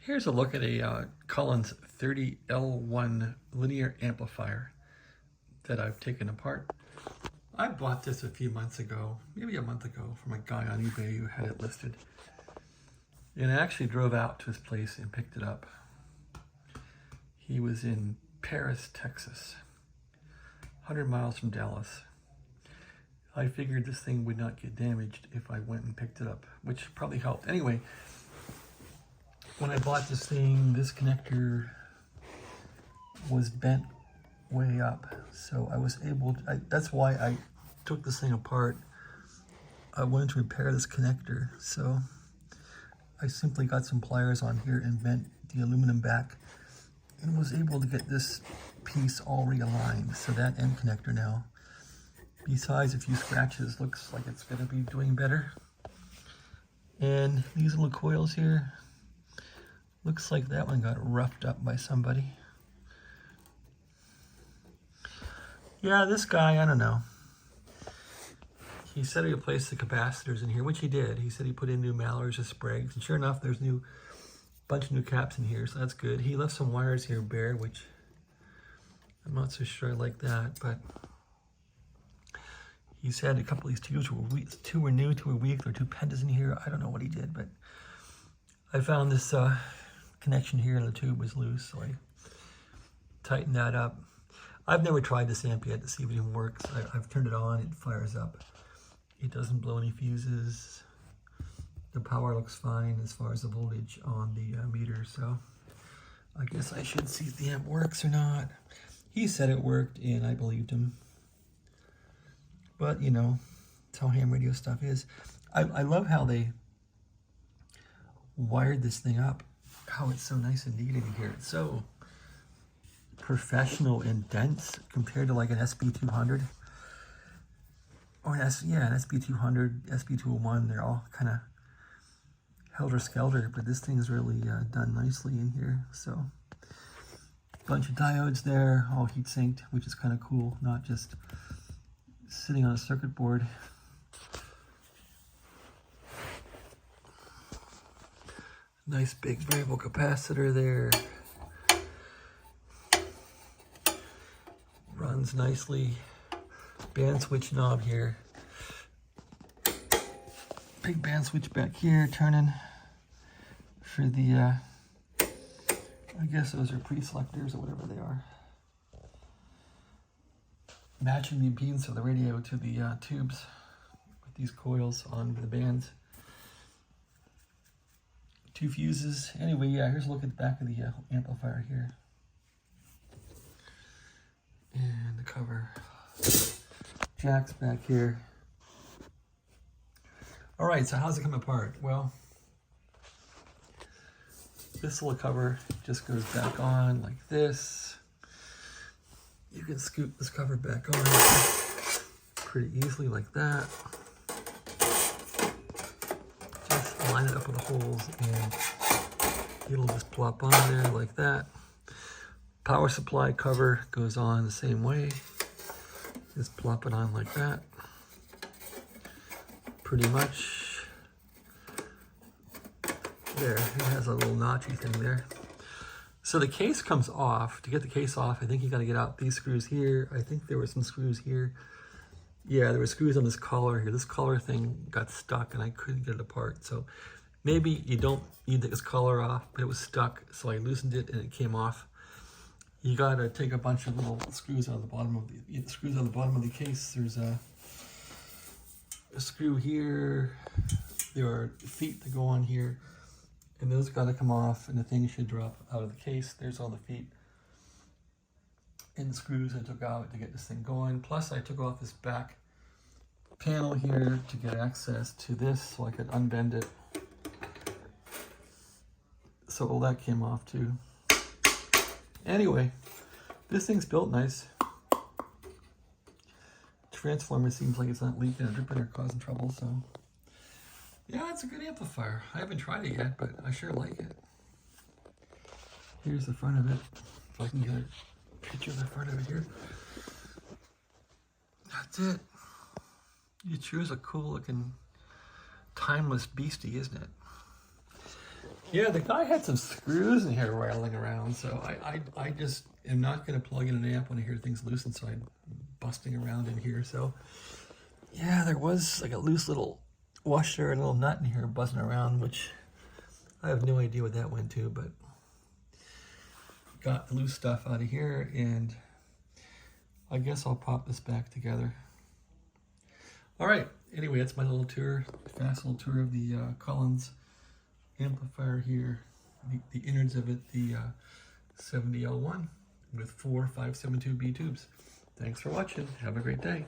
Here's a look at a Collin's 30L-1 linear amplifier that I've taken apart. I bought this a few months ago, maybe a month ago, from a guy on eBay who had it listed. And I actually drove out to his place and picked it up. He was in Paris, Texas, 100 miles from Dallas. I figured this thing would not get damaged if I went and picked it up, which probably helped. Anyway, when I bought this thing, this connector was bent way up. So I was able to, that's why I took this thing apart. I wanted to repair this connector. So I simply got some pliers on here and bent the aluminum back and was able to get this piece all realigned. So that end connector now, besides a few scratches, looks like it's gonna be doing better. And these little coils here, looks like that one got roughed up by somebody. Yeah, this guy, I don't know. He said he replaced the capacitors in here, which he did. He said he put in new Mallards or Spragues, and sure enough, there's a bunch of new caps in here, so that's good. He left some wires here bare, which I'm not so sure I like that, but he said a couple of these tubes were weak, two were new, two were weak, there were two pentas in here. I don't know what he did, but I found this connection here and the tube was loose, so I tightened that up. I've never tried this amp yet to see if it even works. I've turned it on, it fires up. It doesn't blow any fuses. The power looks fine as far as the voltage on the meter, so I guess I should see if the amp works or not. He said it worked, and I believed him. But, you know, that's how ham radio stuff is. I love how they wired this thing up, how it's so nice and neat in here. It's so professional and dense compared to like an SB200. Or an SB200, SB201, they're all kind of helter-skelter, but this thing is really done nicely in here. So, bunch of diodes there, all heat-sinked, which is kind of cool, not just sitting on a circuit board. Nice big variable capacitor there. Runs nicely. Band switch knob here. Big band switch back here, turning for the, I guess those are pre-selectors or whatever they are. Matching the impedance of the radio to the tubes with these coils on the bands. Two fuses. Anyway, yeah, here's a look at the back of the amplifier here. And the cover. Jacks back here. All right, so how's it come apart? Well, this little cover just goes back on like this. You can scoop this cover back on pretty easily like that. Just line it up with the holes and it'll just plop on there like that. Power supply cover goes on the same way. Just plop it on like that. Pretty much. There, it has a little notchy thing there. So the case comes off. To get the case off, I think you gotta get out these screws here. I think there were some screws here. Yeah, there were screws on this collar here. This collar thing got stuck and I couldn't get it apart. So maybe you don't need this collar off, but it was stuck. So I loosened it and it came off. You gotta take a bunch of little screws out of the bottom of the case. There's a screw here. There are feet that go on here, and those gotta come off, and the thing should drop out of the case. There's all the feet and the screws I took out to get this thing going. Plus, I took off this back panel here to get access to this, so I could unbend it. So all that came off too. Anyway, this thing's built nice. Transformer seems like it's not leaking or dripping or causing trouble, so yeah, it's a good amplifier. I haven't tried it yet, but I sure like it. Here's the front of it. If I can get a picture of the front of it here. That's it. It sure is a cool looking timeless beastie, isn't it? Yeah, the guy had some screws in here rattling around, so I just am not going to plug in an amp when I hear things loose inside, busting around in here. So yeah, there was like a loose little washer and a little nut in here buzzing around, which I have no idea what that went to, but got the loose stuff out of here, and I guess I'll pop this back together. All right, anyway, that's my little tour, fast little tour of the Collins amplifier here, the innards of it, the 30L-1 with 4 572B tubes. Thanks for watching. Have a great day.